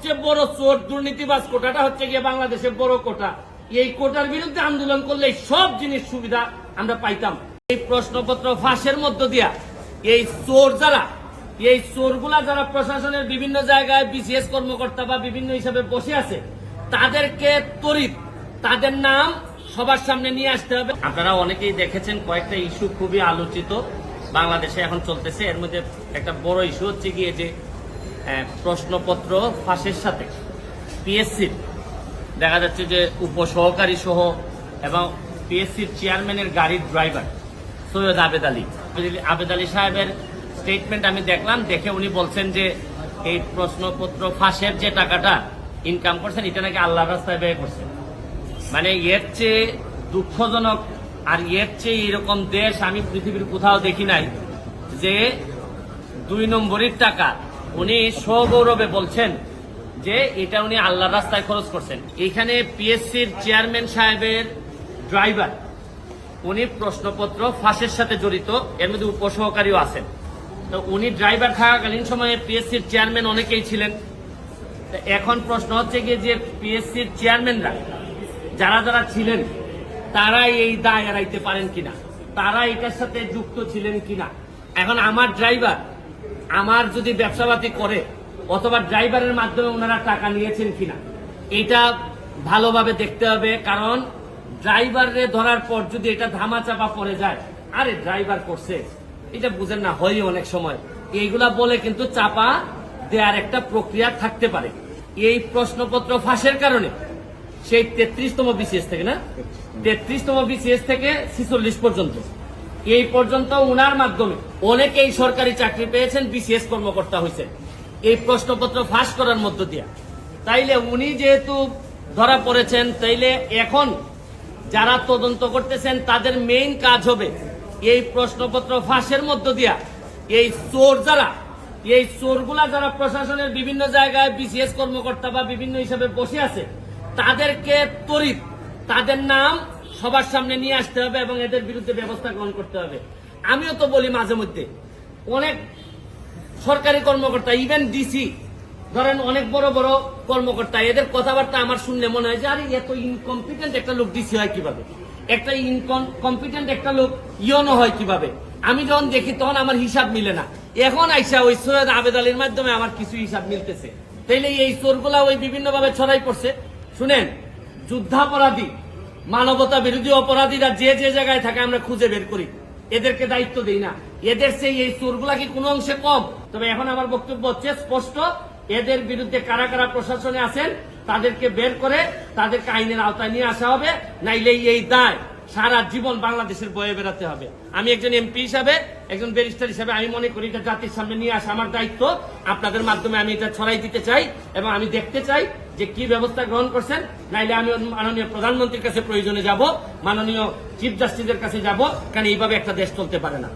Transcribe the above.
সবচেয়ে বড় চোর দুর্নীতিবাজ কোটাটা হচ্ছে গিয়ে বাংলাদেশের বড় কোটা। এই কোটার বিরুদ্ধে আন্দোলন করলে সব জিনিস সুবিধা আমরা পাইতাম। এই প্রশ্নপত্র ফাঁসের মধ্য দিয়া এই চোর যারা, এই চোরগুলা যারা প্রশাসনের বিভিন্ন জায়গায় বিসিএস কর্মকর্তা বা বিভিন্ন হিসাবে বসে আছে, তাদেরকে ত্বরিত তাদের নাম সবার সামনে নিয়ে আসতে হবে। আপনারা অনেকেই দেখেছেন কয়েকটা ইস্যু খুবই আলোচিত বাংলাদেশে এখন চলতেছে। এর মধ্যে একটা বড় ইস্যু হচ্ছে গিয়ে যে প্রশ্নপত্র ফাঁসের সাথে পিএসসির দেখা যাচ্ছে যে উপসহকারী সহ এবং পিএসসির চেয়ারম্যানের গাড়ির ড্রাইভার সৈয়দ আবেদ আলী সাহেবের স্টেটমেন্ট আমি দেখলাম। দেখে উনি বলছেন যে এই প্রশ্নপত্র ফাঁসের যে টাকাটা ইনকাম করছেন এটা নাকি আল্লাহর রাস্তায় ব্যয় করছেন। মানে এর চেয়ে দুঃখজনক আর এর চেয়ে এরকম দেশ আমি পৃথিবীর কোথাও দেখি নাই যে 2 নম্বরের টাকা উনি সগৌরবে বলছেন যে এটা উনি আল্লাহর রাস্তায় খরচ করছেন। এখানে পিএসসির চেয়ারম্যান সাহেবের ড্রাইভার উনি প্রশ্নপত্র ফাঁসের সাথে জড়িত, এর মধ্যে উপসহকারীও আছেন। তো উনি ড্রাইভার থাকাকালীন সময়ে পিএসসির চেয়ারম্যান অনেকেই ছিলেন। এখন প্রশ্ন হচ্ছে গিয়ে যে পিএসসির চেয়ারম্যানরা যারা যারা ছিলেন তারা এই দায় এড়াইতে পারেন কিনা, তারা এটার সাথে যুক্ত ছিলেন কিনা। এখন আমার ড্রাইভার আমার যদি ব্যবসাপাতি করে অথবা ড্রাইভারের মাধ্যমে ওনারা টাকা নিয়েছেন কিনা এটা ভালোভাবে দেখতে হবে। কারণ ড্রাইভারে ধরার পর যদি এটা ধামাচাপা পড়ে যায়, আরে ড্রাইভার করছে এটা বুঝেন না, হয় অনেক সময় এইগুলা বলে কিন্তু চাপা দেওয়ার একটা প্রক্রিয়া থাকতে পারে। এই প্রশ্নপত্র ফাঁসের কারণে সেই 33তম বিসিএস থেকে 33তম বিসিএস থেকে 46 পর্যন্ত এই পর্যন্ত উনার মাধ্যমে অনেকেই সরকারি চাকরি পেয়েছেন, বিসিএস কর্মকর্তা হয়েছেন এই প্রশ্নপত্র ফাঁস করার মধ্য দিয়া। তাইলে উনি যেহেতু ধরা পড়েছেন, তাইলে এখন যারা তদন্ত করতেছেন তাদের মেইন কাজ হবে এই প্রশ্নপত্র ফাঁসের মধ্য দিয়া এই চোর যারা, এই চোরগুলা যারা প্রশাসনের বিভিন্ন জায়গায় বিসিএস কর্মকর্তা বা বিভিন্ন হিসাবে বসে আছে, তাদেরকে ত্বরিত তাদের নাম সবার সামনে নিয়ে আসতে হবে এবং এদের বিরুদ্ধে ব্যবস্থা গ্রহণ করতে হবে। আমিও তো বলি মাঝে মধ্যে অনেক সরকারি কর্মকর্তা, ইভেন ডিসি ধরেন অনেক বড় বড় কর্মকর্তা, এদের কথাবার্তা আমার শুনলে মনে হয় যে আরে এত ইনকম্পিটেন্ট একটা লোক ডিসি হয় কিভাবে, একটা ইনকম্পিটেন্ট একটা লোক ইয়নো হয় কিভাবে। আমি যখন দেখি তখন আমার হিসাব মিলে না। এখন আইসা ওই সৈয়দ আবেদ আলীর মাধ্যমে আমার কিছু হিসাব মিলতেছে। তাইলে এই চোরগুলা ওই বিভিন্ন ভাবে ছড়াই পড়ছে। শুনেন, যুদ্ধাপরাধী মানবতা বিরোধী অপরাধীরা যে যে জায়গায় থাকে আমরা খুঁজে বের করি, এদেরকে দায়িত্ব দেই না। এদের সেই এই চোরগুলা কি কোনো অংশে কম? তবে এখন আমার বক্তব্য হচ্ছে স্পষ্ট, এদের বিরুদ্ধে কারা কারা প্রশাসনে আছেন তাদেরকে বের করে তাদেরকে আইনের আওতায় নিয়ে আসা হবে, নাইলে এই দায় সারা জীবন বাংলাদেশের বয়ে বেড়াতে হবে। আমি একজন এমপি হিসাবে, একজন ব্যারিস্টার হিসাবে আমি মনে করি এটা জাতির সামনে নিয়ে আসা আমার দায়িত্ব। আপনাদের মাধ্যমে আমি এটা ছড়াই দিতে চাই এবং আমি দেখতে চাই যে কি ব্যবস্থা গ্রহণ করছেন। নাইলে আমি মাননীয় প্রধানমন্ত্রীর কাছে প্রয়োজনে যাব, মাননীয় চিফ জাস্টিসের কাছে যাব, কারণ এইভাবে একটা দেশ চলতে পারে না।